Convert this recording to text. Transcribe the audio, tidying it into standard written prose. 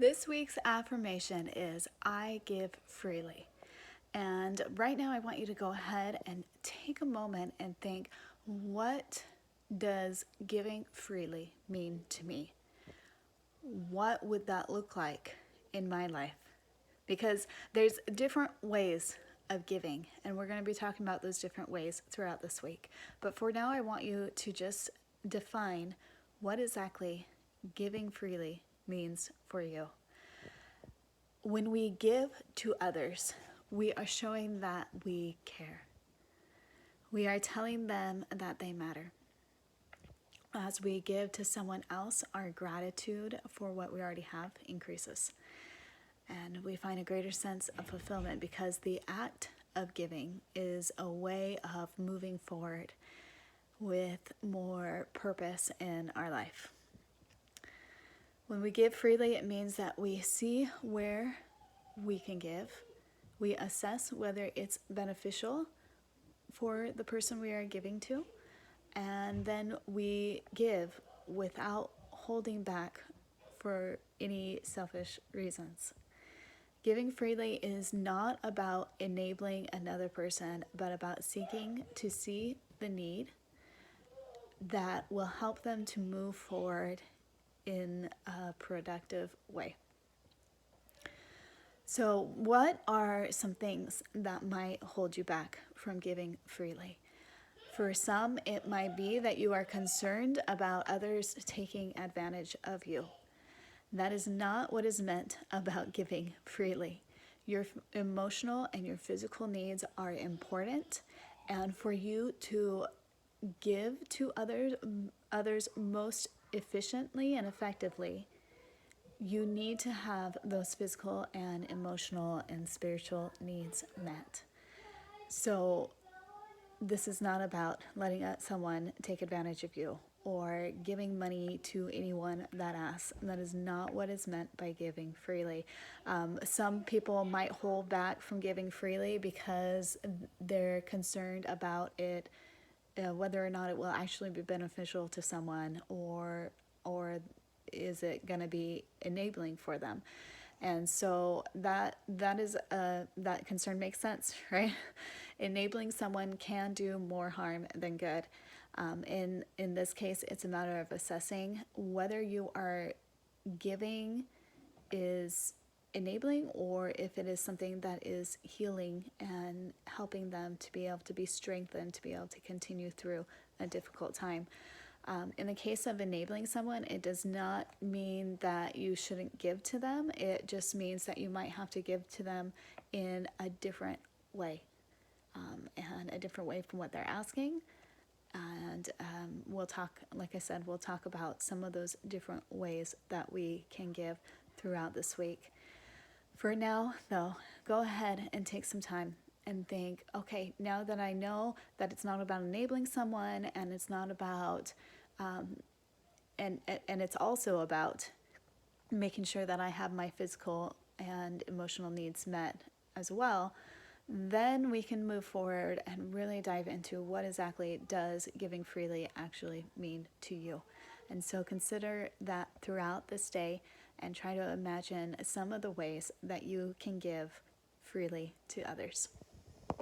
This week's affirmation is I give freely. And right now, I want you to go ahead and take a moment and think, what does giving freely mean to me? What would that look like in my life? Because there's different ways of giving, and we're going to be talking about those different ways throughout this week. But for now, I want you to just define what exactly giving freely means for you. When we give to others, we are showing that we care. We are telling them that they matter. As we give to someone else, our gratitude for what we already have increases. And we find a greater sense of fulfillment because the act of giving is a way of moving forward with more purpose in our life. When we give freely, it means that we see where we can give. We assess whether it's beneficial for the person we are giving to, and then we give without holding back for any selfish reasons. Giving freely is not about enabling another person, but about seeking to see the need that will help them to move forward in a productive way. So, what are some things that might hold you back from giving freely? For some, it might be that you are concerned about others taking advantage of you. That is not what is meant about giving freely. Your emotional and your physical needs are important, and for you to give to others most efficiently and effectively, you need to have those physical and emotional and spiritual needs met. So this is not about letting someone take advantage of you or giving money to anyone that asks. That is not what is meant by giving freely. Some people might hold back from giving freely because they're concerned about it, whether or not it will actually be beneficial to someone, or is it going to be enabling for them. And so that concern makes sense, right? Enabling someone can do more harm than good. In this case, it's a matter of assessing whether you are giving is enabling or if it is something that is healing and helping them to be able to be strengthened, to be able to continue through a difficult time. In the case of enabling someone, it does not mean that you shouldn't give to them. It just means that you might have to give to them in a different way, and a different way from what they're asking. And we'll talk, like I said, we'll talk about some of those different ways that we can give throughout this week. For now, though, go ahead and take some time and think, okay, now that I know that it's not about enabling someone, and it's not about, and it's also about making sure that I have my physical and emotional needs met as well, then we can move forward and really dive into what exactly does giving freely actually mean to you. And so consider that throughout this day and try to imagine some of the ways that you can give freely to others.